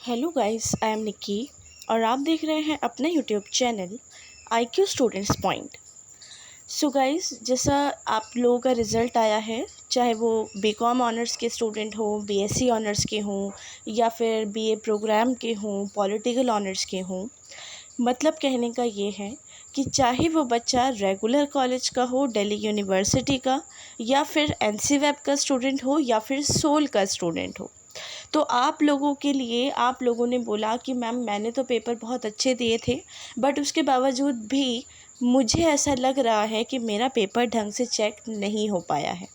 Hello guys, I am Nikki और आप देख रहे हैं अपना YouTube channel IQ students point. So guys, जैसा आप लोगों का रिज़ल्ट आया है, चाहे वो बीकॉम ऑनर्स के स्टूडेंट हो, BSc ऑनर्स के हों या फिर BA प्रोग्राम के हों, पॉलिटिकल ऑनर्स के हों, मतलब कहने का ये है कि चाहे वो बच्चा रेगुलर कॉलेज का हो, दिल्ली यूनिवर्सिटी का, या फिर NC वेब का स्टूडेंट हो या फिर सोल का स्टूडेंट हो, तो आप लोगों के लिए आप लोगों ने बोला कि मैम मैंने तो पेपर बहुत अच्छे दिए थे, बट उसके बावजूद भी मुझे ऐसा लग रहा है कि मेरा पेपर ढंग से चेक नहीं हो पाया है।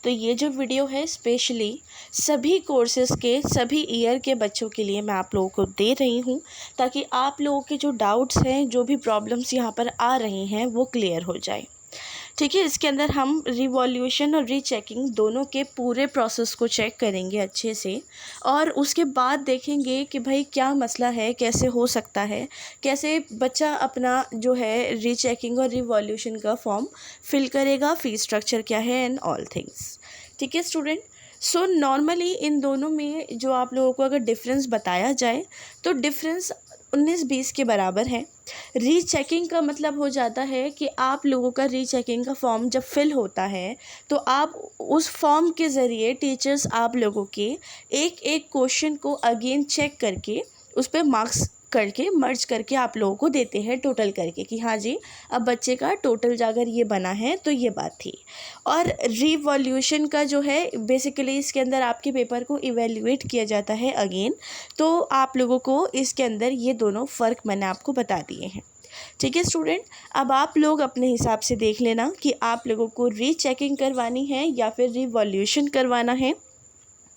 तो ये जो वीडियो है स्पेशली सभी कोर्सेज़ के सभी ईयर के बच्चों के लिए मैं आप लोगों को दे रही हूँ, ताकि आप लोगों के जो डाउट्स हैं, जो भी प्रॉब्लम्स यहाँ पर आ रही हैं, वो क्लियर हो जाए। ठीक है, इसके अंदर हम रिवॉल्यूशन और रीचेकिंग दोनों के पूरे प्रोसेस को चेक करेंगे अच्छे से, और उसके बाद देखेंगे कि भाई क्या मसला है, कैसे हो सकता है, कैसे बच्चा अपना जो है रीचेकिंग और रिवॉल्यूशन का फॉर्म फिल करेगा, फ़ीस स्ट्रक्चर क्या है एंड ऑल थिंग्स। ठीक है स्टूडेंट। सो नॉर्मली इन दोनों में जो आप लोगों को अगर डिफरेंस बताया जाए तो डिफरेंस 19-20 के बराबर है। रीचेकिंग का मतलब हो जाता है कि आप लोगों का रीचेकिंग का फॉर्म जब फिल होता है तो आप उस फॉर्म के ज़रिए टीचर्स आप लोगों के एक एक क्वेश्चन को अगेन चेक करके उस पर मार्क्स करके मर्ज करके आप लोगों को देते हैं टोटल करके कि हाँ जी, अब बच्चे का टोटल अगर ये बना है तो ये बात थी। और रिवॉल्यूशन का जो है बेसिकली इसके अंदर आपके पेपर को इवेल्युएट किया जाता है अगेन। तो आप लोगों को इसके अंदर ये दोनों फ़र्क मैंने आपको बता दिए हैं। ठीक है स्टूडेंट, अब आप लोग अपने हिसाब से देख लेना कि आप लोगों को रीचेकिंग करवानी है या फिर रिवॉल्यूशन करवाना है।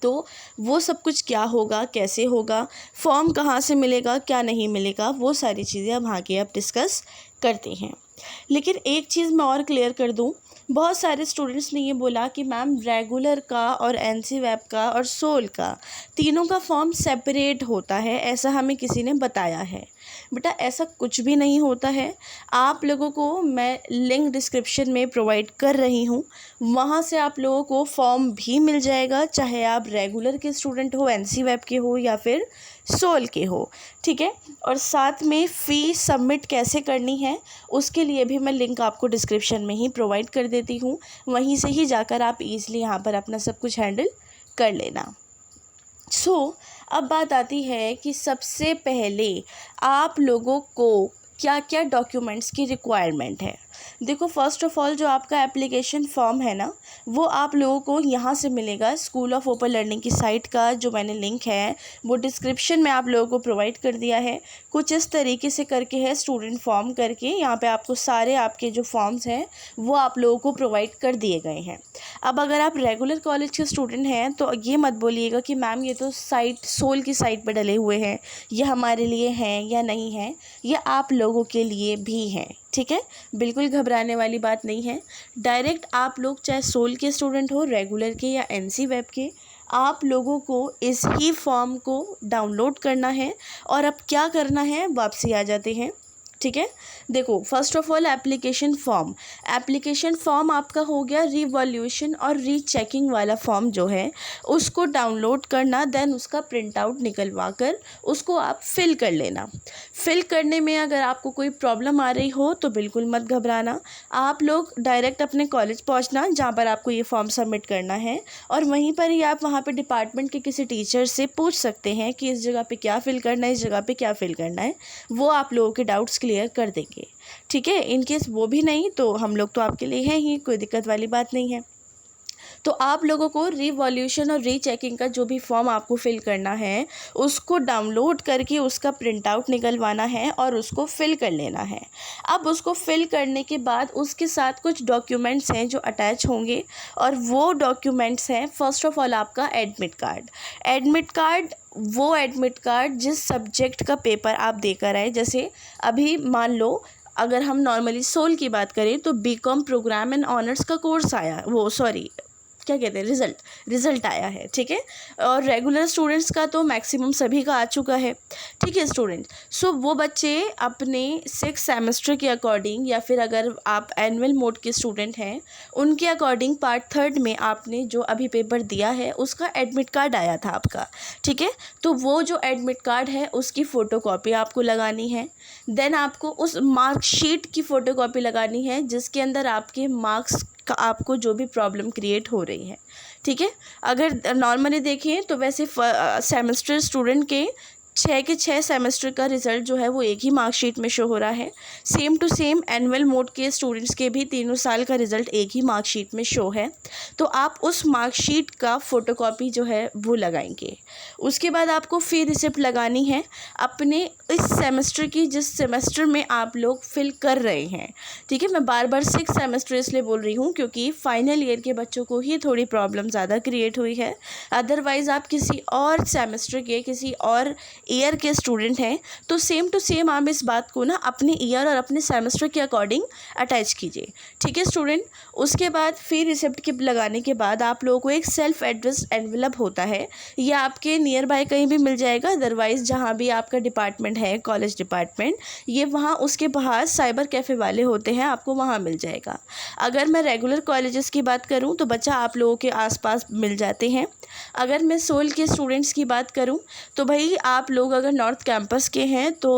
तो वो सब कुछ क्या होगा, कैसे होगा, फॉर्म कहाँ से मिलेगा, क्या नहीं मिलेगा, वो सारी चीज़ें अब आगे आप डिस्कस करते हैं। लेकिन एक चीज़ मैं और क्लियर कर दूं, बहुत सारे स्टूडेंट्स ने ये बोला कि मैम रेगुलर का और NC वेब का और सोल का तीनों का फॉर्म सेपरेट होता है, ऐसा हमें किसी ने बताया है। बेटा ऐसा कुछ भी नहीं होता है। आप लोगों को मैं लिंक डिस्क्रिप्शन में प्रोवाइड कर रही हूँ, वहाँ से आप लोगों को फॉर्म भी मिल जाएगा, चाहे आप रेगुलर के स्टूडेंट हो, NC वेब के हो या फिर सोल के हो। ठीक है, और साथ में फ़ी सबमिट कैसे करनी है उसके लिए भी मैं लिंक आपको डिस्क्रिप्शन में ही प्रोवाइड कर देती हूँ, वहीं से ही जाकर आप ईज़िली यहाँ पर अपना सब कुछ हैंडल कर लेना। अब बात आती है कि सबसे पहले आप लोगों को क्या क्या डॉक्यूमेंट्स की रिक्वायरमेंट है। देखो, फ़र्स्ट ऑफ़ ऑल जो आपका एप्लीकेशन फॉर्म है ना, वो आप लोगों को यहाँ से मिलेगा, स्कूल ऑफ ओपन लर्निंग की साइट का जो मैंने लिंक है वो डिस्क्रिप्शन में आप लोगों को प्रोवाइड कर दिया है। कुछ इस तरीके से करके है, स्टूडेंट फॉर्म करके यहाँ पे आपको सारे आपके जो फॉर्म्स हैं वो आप लोगों को प्रोवाइड कर दिए गए हैं। अब अगर आप रेगुलर कॉलेज के स्टूडेंट हैं तो ये मत बोलिएगा कि मैम ये तो साइट सोल की साइट पर डले हुए हैं, ये हमारे लिए हैं या नहीं हैं, ये आप लोगों के लिए भी हैं। ठीक है, बिल्कुल घबराने वाली बात नहीं है। डायरेक्ट आप लोग चाहे सोल के स्टूडेंट हो, रेगुलर के या NC वेब के, आप लोगों को इस ही फॉर्म को डाउनलोड करना है। और अब क्या करना है, वापसी आ जाते हैं। ठीक है, देखो first of all application form आपका हो गया रिवॉल्यूशन और रीचेकिंग वाला फॉर्म जो है उसको डाउनलोड करना, देन उसका प्रिंट आउट निकलवा कर उसको आप फिल कर लेना। फिल करने में अगर आपको कोई प्रॉब्लम आ रही हो तो बिल्कुल मत घबराना, आप लोग डायरेक्ट अपने कॉलेज पहुंचना जहां पर आपको ये फॉर्म सबमिट करना है, और वहीं पर ही आप वहां पे डिपार्टमेंट के किसी टीचर से पूछ सकते हैं कि इस जगह पे क्या फिल करना है, इस जगह पे क्या फिल करना है, वो आप लोगों के डाउट्स क्लियर कर देंगे। ठीक है, इन केस वो भी नहीं तो हम लोग तो आपके लिए हैं ही, कोई दिक्कत वाली बात नहीं है। तो आप लोगों को रिवॉल्यूशन और रीचेकिंग का जो भी फॉर्म आपको फिल करना है उसको डाउनलोड करके उसका प्रिंट आउट निकलवाना है और उसको फिल कर लेना है। अब उसको फिल करने के बाद उसके साथ कुछ डॉक्यूमेंट्स हैं जो अटैच होंगे, और वो डॉक्यूमेंट्स हैं फर्स्ट ऑफ ऑल आपका एडमिट कार्ड जिस सब्जेक्ट का पेपर आप देकर आए। जैसे अभी मान लो अगर हम नॉर्मली सोल की बात करें तो बीकॉम प्रोग्राम एंड ऑनर्स का कोर्स आया, वो सॉरी क्या कहते हैं, रिज़ल्ट आया है, ठीक है। और रेगुलर स्टूडेंट्स का तो मैक्सिमम सभी का आ चुका है, ठीक है स्टूडेंट्स। सो वो बच्चे अपने 6 सेमेस्टर के अकॉर्डिंग, या फिर अगर आप एनुअल मोड के स्टूडेंट हैं उनके अकॉर्डिंग पार्ट 3 में आपने जो अभी पेपर दिया है उसका एडमिट कार्ड आया था आपका, ठीक है। तो वो जो एडमिट कार्ड है उसकी फ़ोटोकॉपी आपको लगानी है। देन आपको उस मार्कशीट की फ़ोटोकॉपी लगानी है जिसके अंदर आपके मार्क्स का आपको जो भी प्रॉब्लम क्रिएट हो रही है, ठीक है। अगर नॉर्मली देखें तो वैसे सेमेस्टर स्टूडेंट के 6 के 6 सेमेस्टर का रिज़ल्ट जो है वो एक ही मार्कशीट में शो हो रहा है। Same to same annual mode के स्टूडेंट्स के भी तीनों साल का रिज़ल्ट एक ही मार्कशीट में शो है। तो आप उस मार्कशीट का फ़ोटोकॉपी जो है वो लगाएंगे। उसके बाद आपको फ़ी रिसिप्ट लगानी है अपने इस सेमेस्टर की, जिस सेमेस्टर में आप लोग फिल कर रहे हैं, ठीक है। मैं बार बार 6 सेमेस्टर इसलिए बोल रही हूँ क्योंकि फाइनल ईयर के बच्चों को ही थोड़ी प्रॉब्लम ज़्यादा क्रिएट हुई है। अदरवाइज़ आप किसी और सेमेस्टर के, किसी और ईयर के स्टूडेंट हैं तो सेम टू सेम आप इस बात को ना अपने ईयर और अपने सेमेस्टर के अकॉर्डिंग अटैच कीजिए, ठीक है स्टूडेंट। उसके बाद फ़ी रिसिप्ट के लगाने के बाद आप लोगों को एक सेल्फ एड्रेस एनवेलप होता है, ये आपके नियर बाय कहीं भी मिल जाएगा। अदरवाइज़ जहाँ भी आपका डिपार्टमेंट है, कॉलेज डिपार्टमेंट, ये वहाँ उसके बाहर साइबर कैफ़े वाले होते हैं, आपको वहाँ मिल जाएगा। अगर मैं रेगुलर कॉलेजेस की बात करूँ तो बच्चा आप लोगों के आसपास मिल जाते हैं। अगर मैं सोल के स्टूडेंट्स की बात करूँ तो भाई आप लोग अगर नॉर्थ कैंपस के हैं तो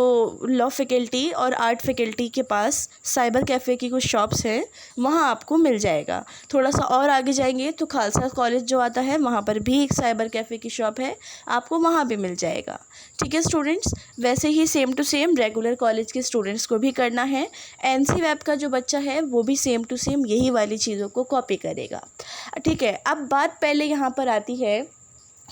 लॉ फैकल्टी और आर्ट फैकल्टी के पास साइबर कैफ़े की कुछ शॉप्स हैं, वहाँ आपको मिल जाएगा। थोड़ा सा और आगे जाएंगे तो खालसा कॉलेज जो आता है वहाँ पर भी एक साइबर कैफ़े की शॉप है, आपको वहाँ भी मिल जाएगा, ठीक है स्टूडेंट्स। वैसे ही same to same regular college के स्टूडेंट्स को भी करना है। एनसी वेब का जो बच्चा है वो भी सेम टू सेम यही वाली चीज़ों को कॉपी करेगा, ठीक है। अब बात पहले यहाँ पर आती है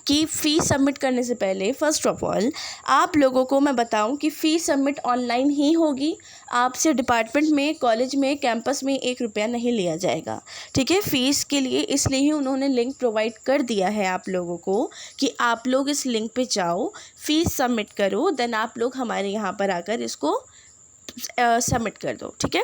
कि फ़ी सबमिट करने से पहले फ़र्स्ट ऑफ ऑल आप लोगों को मैं बताऊं कि फ़ी सबमिट ऑनलाइन ही होगी। आपसे डिपार्टमेंट में, कॉलेज में, कैंपस में 1 रुपया नहीं लिया जाएगा, ठीक है। फ़ीस के लिए इसलिए ही उन्होंने लिंक प्रोवाइड कर दिया है आप लोगों को कि आप लोग इस लिंक पे जाओ, फ़ीस सबमिट करो, देन आप लोग हमारे यहाँ पर आकर इसको सबमिट कर दो, ठीक है।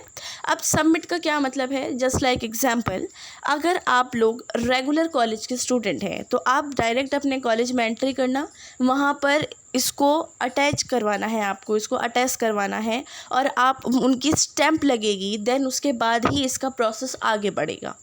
अब सबमिट का क्या मतलब है, जस्ट लाइक एग्जांपल, अगर आप लोग रेगुलर कॉलेज के स्टूडेंट हैं तो आप डायरेक्ट अपने कॉलेज में एंट्री करना, वहाँ पर इसको अटैच करवाना है, आपको इसको अटैच करवाना है और आप उनकी स्टैंप लगेगी, देन उसके बाद ही इसका प्रोसेस आगे बढ़ेगा,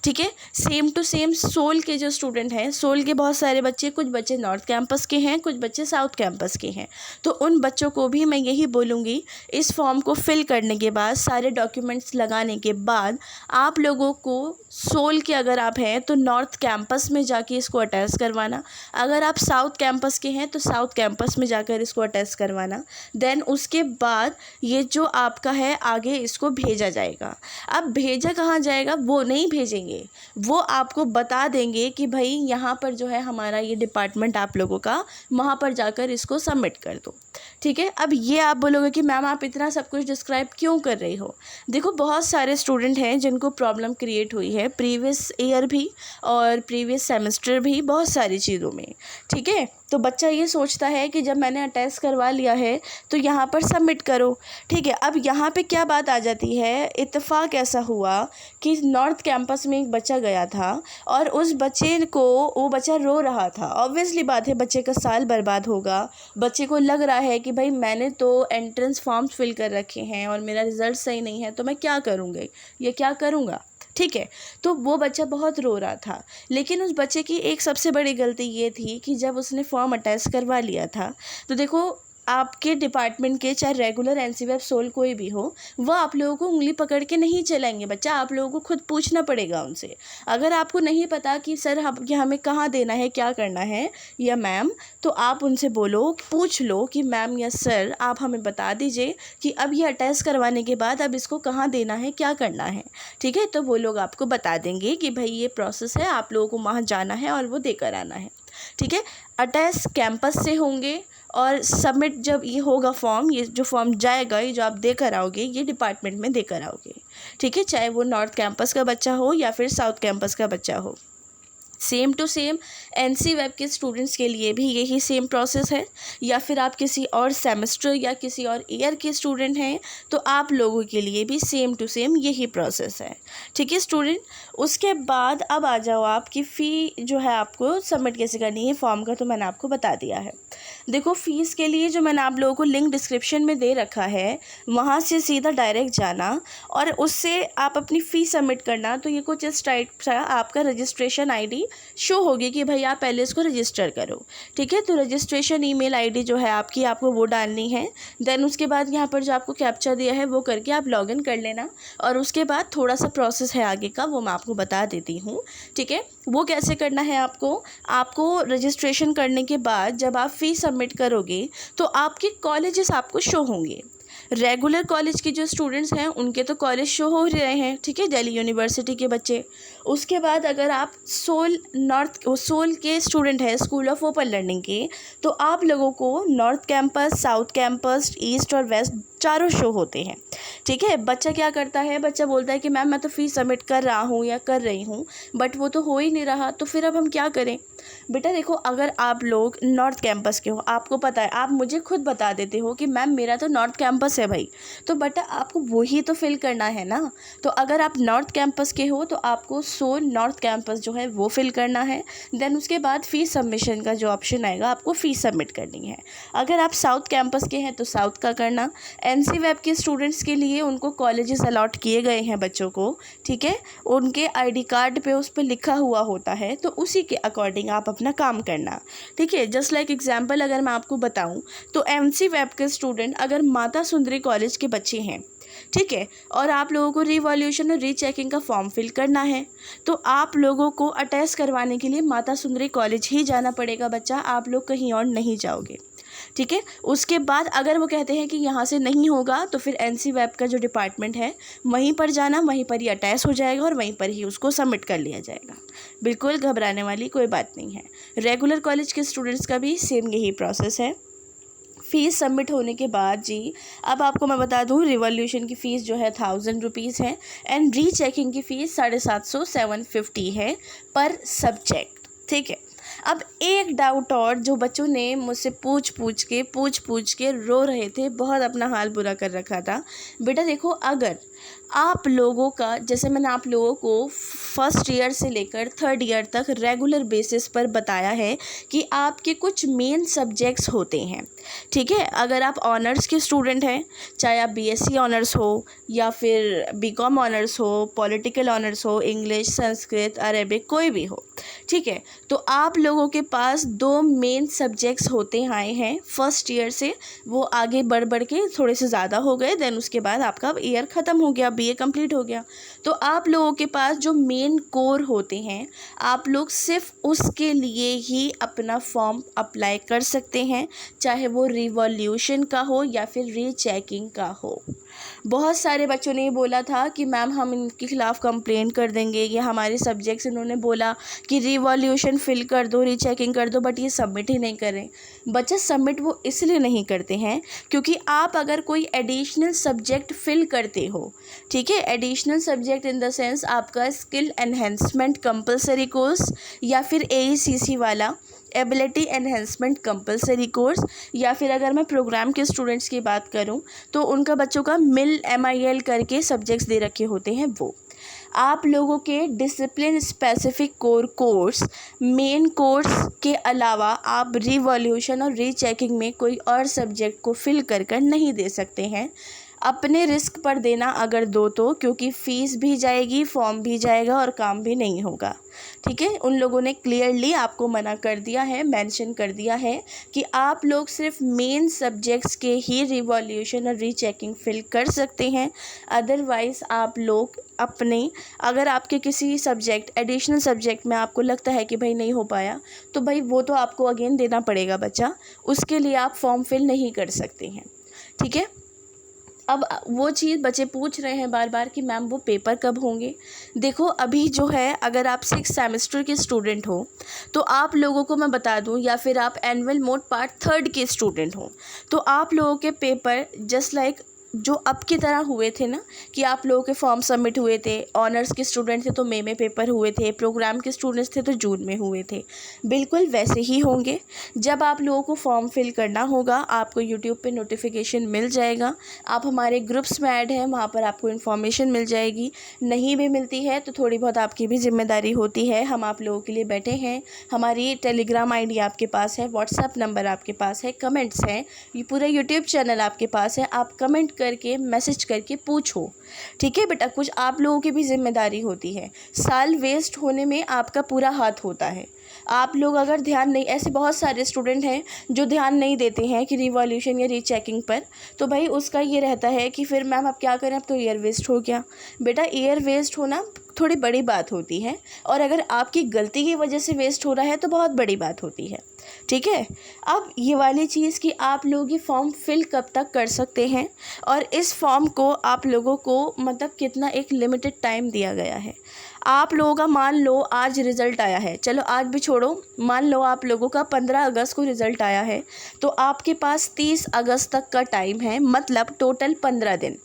ठीक है। सेम टू सेम सोल के जो स्टूडेंट हैं, सोल के बहुत सारे बच्चे, कुछ बच्चे नॉर्थ कैंपस के हैं, कुछ बच्चे साउथ कैंपस के हैं, तो उन बच्चों को भी मैं यही बोलूँगी, इस फॉर्म को फिल करने के बाद, सारे डॉक्यूमेंट्स लगाने के बाद आप लोगों को सोल के अगर आप हैं तो नॉर्थ कैंपस में जाके इसको अटैच करवाना, अगर आप साउथ कैंपस के हैं तो साउथ कैंपस में जाकर इसको अटैच करवाना। देन उसके बाद ये जो आपका है आगे इसको भेजा जाएगा। अब भेजा कहाँ जाएगा वो नहीं भेजेंगे, वो आपको बता देंगे कि भाई यहाँ पर जो है हमारा ये डिपार्टमेंट आप लोगों का, वहाँ पर जाकर इसको सबमिट कर दो, ठीक है। अब ये आप बोलोगे कि मैम आप इतना सब कुछ डिस्क्राइब क्यों कर रही हो। देखो बहुत सारे स्टूडेंट हैं जिनको प्रॉब्लम क्रिएट हुई है प्रीवियस ईयर भी और प्रीवियस सेमेस्टर भी, बहुत सारी चीज़ों में, ठीक है। तो बच्चा ये सोचता है कि जब मैंने अटैच करवा लिया है तो यहाँ पर सबमिट करो, ठीक है। अब यहाँ पे क्या बात आ जाती है, इत्तेफाक ऐसा हुआ कि नॉर्थ कैंपस में एक बच्चा गया था और उस बच्चे को, वो बच्चा रो रहा था। ऑब्वियसली बात है बच्चे का साल बर्बाद होगा, बच्चे को लग रहा है कि भाई मैंने तो एंट्रेंस फॉर्म्स फिल कर रखे हैं और मेरा रिज़ल्ट सही नहीं है तो मैं क्या करूँगी, ये क्या करूँगा, ठीक है। तो वो बच्चा बहुत रो रहा था, लेकिन उस बच्चे की एक सबसे बड़ी गलती ये थी कि जब उसने फॉर्म अटैच करवा लिया था तो देखो आपके डिपार्टमेंट के, चाहे रेगुलर एनसी वेब सोल कोई भी हो, वह आप लोगों को उंगली पकड़ के नहीं चलाएंगे बच्चा, आप लोगों को खुद पूछना पड़ेगा उनसे। अगर आपको नहीं पता कि सर हमें कहाँ देना है, क्या करना है या मैम, तो आप उनसे बोलो, पूछ लो कि मैम या सर आप हमें बता दीजिए कि अब ये अटैच करवाने के बाद अब इसको कहाँ देना है, क्या करना है, ठीक है। तो वो लोग आपको बता देंगे कि भाई ये प्रोसेस है, आप लोगों को वहाँ जाना है और वो देकर आना है, ठीक है। अटैच कैंपस से होंगे और सबमिट जब ये होगा फॉर्म, ये जो फॉर्म जाएगा, ये जो आप देकर आओगे, ये डिपार्टमेंट में देकर आओगे, ठीक है। चाहे वो नॉर्थ कैंपस का बच्चा हो या फिर साउथ कैंपस का बच्चा हो, same to same NC web के स्टूडेंट्स के लिए भी यही सेम प्रोसेस है, या फिर आप किसी और सेमेस्टर या किसी और ईयर के स्टूडेंट हैं तो आप लोगों के लिए भी सेम टू सेम यही प्रोसेस है। ठीक है स्टूडेंट, उसके बाद अब आ जाओ आपकी फ़ी जो है आपको सबमिट कैसे करनी है फॉर्म का, तो मैंने आपको बता दिया है। देखो फ़ीस के लिए जो मैंने आप लोगों को लिंक डिस्क्रिप्शन में दे रखा है, वहाँ से सीधा डायरेक्ट जाना और उससे आप अपनी फ़ीस सबमिट करना। तो ये कुछ इस टाइप सा आपका रजिस्ट्रेशन आईडी शो होगी कि भाई आप पहले इसको रजिस्टर करो। ठीक है, तो रजिस्ट्रेशन ईमेल आईडी जो है आपकी, आपको वो डालनी है। देन उसके बाद यहाँ पर जो आपको कैप्चा दिया है वो करके आप लॉगिन कर लेना, और उसके बाद थोड़ा सा प्रोसेस है आगे का, वो मैं आपको बता देती हूँ। ठीक है, वो कैसे करना है आपको रजिस्ट्रेशन करने के बाद जब आप फ़ीस सबमिट करोगे तो आपके कॉलेजेस आपको शो होंगे। रेगुलर कॉलेज के जो स्टूडेंट्स हैं उनके तो कॉलेज शो हो रहे हैं, ठीक है, दिल्ली यूनिवर्सिटी के बच्चे। उसके बाद अगर आप सोल के स्टूडेंट हैं स्कूल ऑफ ओपन लर्निंग के, तो आप लोगों को north campus, south campus, east और वेस्ट चारों शो होते हैं। ठीक है, बच्चा क्या करता है, बच्चा बोलता है कि मैम मैं तो फ़ीस सबमिट कर रहा हूँ या कर रही हूँ, बट वो तो हो ही नहीं रहा, तो फिर अब हम क्या करें। बेटा देखो, अगर आप लोग नॉर्थ कैंपस के हो, आपको पता है, आप मुझे खुद बता देते हो कि मैम मेरा तो नॉर्थ कैंपस है भाई, तो बेटा आपको वही तो फिल करना है ना। तो अगर आप नॉर्थ कैंपस के हो तो आपको सोल नॉर्थ कैंपस जो है वो फिल करना है। देन उसके बाद फ़ीस सबमिशन का जो ऑप्शन आएगा, आपको फ़ीस सबमिट करनी है। अगर आप साउथ कैंपस के हैं तो साउथ का करना। एनसी वेब के स्टूडेंट्स के लिए उनको कॉलेजेस अलॉट किए गए हैं बच्चों को, ठीक है, उनके आईडी कार्ड पे उस पर लिखा हुआ होता है, तो उसी के अकॉर्डिंग आप अपना काम करना। ठीक है, जस्ट लाइक एग्जांपल अगर मैं आपको बताऊं तो एनसी वेब के स्टूडेंट अगर माता सुंदरी कॉलेज के बच्चे हैं, ठीक है, और आप लोगों को रिवॉल्यूशन और रीचेकिंग का फॉर्म फिल करना है, तो आप लोगों को अटैच करवाने के लिए माता सुंदरी कॉलेज ही जाना पड़ेगा बच्चा, आप लोग कहीं और नहीं जाओगे। ठीक है, उसके बाद अगर वो कहते हैं कि यहाँ से नहीं होगा तो फिर एनसी वेब का जो डिपार्टमेंट है वहीं पर जाना, वहीं पर ही अटैच हो जाएगा और वहीं पर ही उसको सबमिट कर लिया जाएगा। बिल्कुल घबराने वाली कोई बात नहीं है। रेगुलर कॉलेज के स्टूडेंट्स का भी सेम यही प्रोसेस है। फ़ीस सबमिट होने के बाद जी, अब आपको मैं बता दूं, रिवॉल्यूशन की फ़ीस जो है 1000 रुपीज़ है एंड रीचेकिंग की फ़ीस 750 750 है पर सब्जेक्ट। ठीक है, अब एक डाउट और जो बच्चों ने मुझसे पूछ पूछ के रो रहे थे, बहुत अपना हाल बुरा कर रखा था। बेटा देखो, अगर आप लोगों का, जैसे मैंने आप लोगों को फर्स्ट ईयर से लेकर थर्ड ईयर तक रेगुलर बेसिस पर बताया है कि आपके कुछ मेन सब्जेक्ट्स होते हैं। ठीक है, अगर आप ऑनर्स के स्टूडेंट हैं, चाहे आप बीएससी ऑनर्स हो या फिर बीकॉम ऑनर्स हो, पॉलिटिकल ऑनर्स हो, इंग्लिश, संस्कृत, अरेबिक, कोई भी हो, ठीक है, तो आप लोगों के पास 2 मेन सब्जेक्ट्स होते आए हैं फर्स्ट ईयर से, वो आगे बढ़ के थोड़े से ज़्यादा हो गए, देन उसके बाद आपका ईयर ख़त्म हो गया, बीए कंप्लीट हो गया। तो आप लोगों के पास जो मेन कोर होते हैं, आप लोग सिर्फ उसके लिए ही अपना फॉर्म अप्लाई कर सकते हैं, चाहे वो रिवॉल्यूशन का हो या फिर रीचेकिंग का हो। बहुत सारे बच्चों ने बोला था कि मैम हम इनके ख़िलाफ़ कंप्लेंट कर देंगे, ये हमारे सब्जेक्ट्स, इन्होंने बोला कि रिवॉल्यूशन फिल कर दो, रीचेकिंग कर दो, बट ये सबमिट ही नहीं करें। बच्चा सबमिट वो इसलिए नहीं करते हैं क्योंकि आप अगर कोई एडिशनल सब्जेक्ट फिल करते हो, ठीक है, additional subject in the sense आपका स्किल एनहेंसमेंट कंपलसरी कोर्स या फिर एईसीसी वाला एबिलिटी एनहेंसमेंट कंपलसरी कोर्स, या फिर अगर मैं प्रोग्राम के स्टूडेंट्स की बात करूं तो उनका बच्चों का मिल MIL करके सब्जेक्ट्स दे रखे होते हैं, वो आप लोगों के discipline specific core course main course के अलावा आप रिवॉल्यूशन और रीचेकिंग में कोई और सब्जेक्ट को फिल कर नहीं दे सकते हैं। अपने रिस्क पर देना अगर दो तो, क्योंकि फ़ीस भी जाएगी, फॉर्म भी जाएगा और काम भी नहीं होगा। ठीक है, उन लोगों ने क्लियरली आपको मना कर दिया है, मेंशन कर दिया है कि आप लोग सिर्फ मेन सब्जेक्ट्स के ही रिवॉल्यूशन और रीचेकिंग फिल कर सकते हैं। अदरवाइज़ आप लोग अपने, अगर आपके किसी सब्जेक्ट, एडिशनल सब्जेक्ट में आपको लगता है कि भाई नहीं हो पाया, तो भाई वो तो आपको अगेन देना पड़ेगा बच्चा, उसके लिए आप फॉर्म फिल नहीं कर सकते हैं। ठीक है, अब वो चीज़ बच्चे पूछ रहे हैं बार बार कि मैम वो पेपर कब होंगे। देखो अभी जो है, अगर आप 6 सेमेस्टर के स्टूडेंट हो तो आप लोगों को मैं बता दूं, या फिर आप एनुअल मोड पार्ट 3 के स्टूडेंट हो, तो आप लोगों के पेपर जस्ट लाइक जो अब की तरह हुए थे ना कि आप लोगों के फॉर्म सबमिट हुए थे, ऑनर्स के स्टूडेंट थे तो मई में पेपर हुए थे, प्रोग्राम के स्टूडेंट्स थे तो जून में हुए थे, बिल्कुल वैसे ही होंगे। जब आप लोगों को फॉर्म फिल करना होगा आपको यूट्यूब पे नोटिफिकेशन मिल जाएगा, आप हमारे ग्रुप्स में ऐड हैं, वहाँ पर आपको इन्फॉर्मेशन मिल जाएगी। नहीं भी मिलती है तो थोड़ी बहुत आपकी भी जिम्मेदारी होती है, हम आप लोगों के लिए बैठे हैं। हमारी टेलीग्राम आईडी आपके पास है, व्हाट्सएप नंबर आपके पास है, कमेंट्स हैं, ये पूरा यूट्यूब चैनल आपके पास है, आप कमेंट करके मैसेज करके पूछो। ठीक है बेटा, कुछ आप लोगों की भी जिम्मेदारी होती है, साल वेस्ट होने में आपका पूरा हाथ होता है। आप लोग अगर ध्यान नहीं, ऐसे बहुत सारे स्टूडेंट हैं जो ध्यान नहीं देते हैं कि रिवॉल्यूशन या रीचेकिंग पर, तो भाई उसका ये रहता है कि फिर मैम अब क्या करें, अब तो ईयर वेस्ट हो गया। बेटा ईयर वेस्ट होना थोड़ी बड़ी बात होती है, और अगर आपकी गलती की वजह से वेस्ट हो रहा है तो बहुत बड़ी बात होती है। ठीक है, अब ये वाली चीज़ कि आप लोग ये फॉर्म फिल कब तक कर सकते हैं, और इस फॉर्म को आप लोगों को मतलब कितना एक लिमिटेड टाइम दिया गया है। आप लोगों का मान लो आज रिज़ल्ट आया है, चलो आज भी छोड़ो, मान लो आप लोगों का 15 अगस्त को रिज़ल्ट आया है, तो आपके पास 30 अगस्त तक का टाइम है, मतलब टोटल 15 दिन।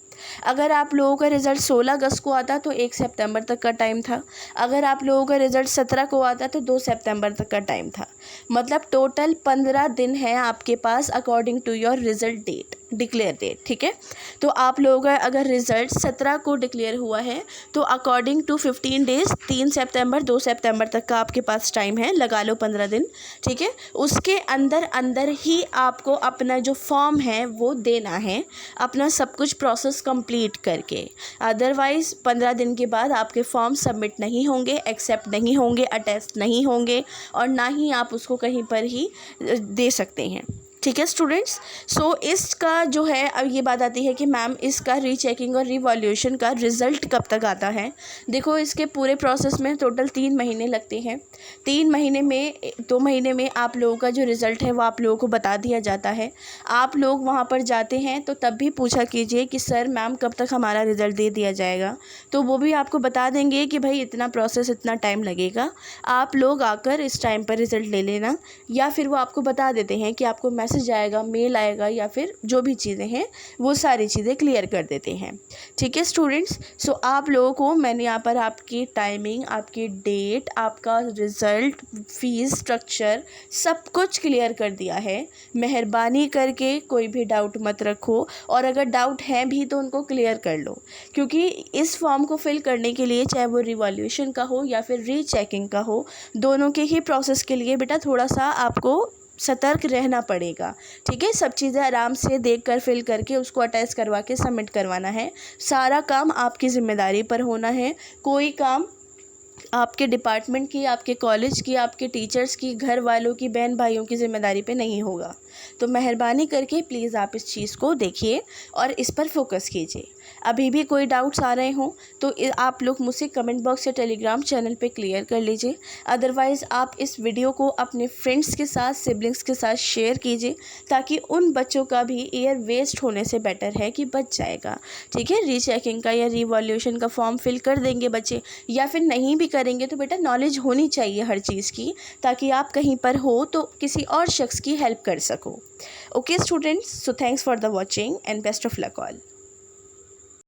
अगर आप लोगों का रिज़ल्ट 16 अगस्त को आता तो 1 सितंबर तक का टाइम था, अगर आप लोगों का रिज़ल्ट 17 को आता तो 2 सितंबर तक का टाइम था, मतलब टोटल 15 दिन है आपके पास according to your result date, declare date. ठीक है, तो आप लोगों का अगर रिज़ल्ट 17 को डिक्लेयर हुआ है तो अकॉर्डिंग टू 15 डेज़ 3 सितंबर 2 सितंबर तक का आपके पास टाइम है, लगा लो 15 दिन। ठीक है, उसके अंदर अंदर ही आपको अपना जो फॉर्म है वो देना है, अपना सब कुछ प्रोसेस कंप्लीट करके। अदरवाइज़ 15 दिन के बाद आपके फॉर्म सबमिट नहीं होंगे, एक्सेप्ट नहीं होंगे, अटेस्ट नहीं होंगे, और ना ही आप उसको कहीं पर ही दे सकते हैं। ठीक है स्टूडेंट्स, सो इसका जो है अब ये बात आती है कि मैम इसका रीचेकिंग और रिवॉल्यूशन का रिज़ल्ट कब तक आता है। देखो इसके पूरे प्रोसेस में टोटल 3 महीने लगते हैं। 3 महीने में 2 महीने में आप लोगों का जो रिज़ल्ट है वो आप लोगों को बता दिया जाता है। आप लोग वहाँ पर जाते हैं तो तब भी पूछा कीजिए कि सर मैम कब तक हमारा रिज़ल्ट दे दिया जाएगा, तो वो भी आपको बता देंगे कि भाई इतना प्रोसेस इतना टाइम लगेगा, आप लोग आकर इस टाइम पर रिज़ल्ट ले लेना, या फिर वो आपको बता देते हैं कि आपको मैसेज आएगा, मेल आएगा, या फिर जो भी चीज़ें हैं वो सारी चीज़ें क्लियर कर देते हैं। ठीक है स्टूडेंट्स, सो आप लोगों को मैंने यहाँ पर आपकी टाइमिंग, आपकी डेट, आपका रिज़ल्ट, फीस स्ट्रक्चर सब कुछ क्लियर कर दिया है। मेहरबानी करके कोई भी डाउट मत रखो, और अगर डाउट है भी तो उनको क्लियर कर लो, क्योंकि इस फॉर्म को फिल करने के लिए चाहे वो रिवॉल्यूशन का हो या फिर रीचेकिंग का हो, दोनों के ही प्रोसेस के लिए बेटा थोड़ा सा आपको सतर्क रहना पड़ेगा। ठीक है, सब चीज़ें आराम से देखकर फिल करके उसको अटैच करवा के सबमिट करवाना है। सारा काम आपकी ज़िम्मेदारी पर होना है, कोई काम आपके डिपार्टमेंट की, आपके कॉलेज की, आपके टीचर्स की, घर वालों की, बहन भाइयों की ज़िम्मेदारी पे नहीं होगा। तो मेहरबानी करके प्लीज़ आप इस चीज़ को देखिए और इस पर फोकस कीजिए। अभी भी कोई डाउट्स आ रहे हों तो आप लोग मुझसे कमेंट बॉक्स या टेलीग्राम चैनल पे क्लियर कर लीजिए। अदरवाइज़ आप इस वीडियो को अपने फ्रेंड्स के साथ, सिबलिंग्स के साथ शेयर कीजिए, ताकि उन बच्चों का भी ईयर वेस्ट होने से बेटर है कि बच जाएगा। ठीक है, रीचेकिंग का या रिवॉल्यूशन का फॉर्म फिल कर देंगे बच्चे, या फिर नहीं भी करेंगे तो बेटा नॉलेज होनी चाहिए हर चीज़ की, ताकि आप कहीं पर हो तो किसी और शख्स की हेल्प कर सको। Okay students, so thanks for the watching and best of luck all.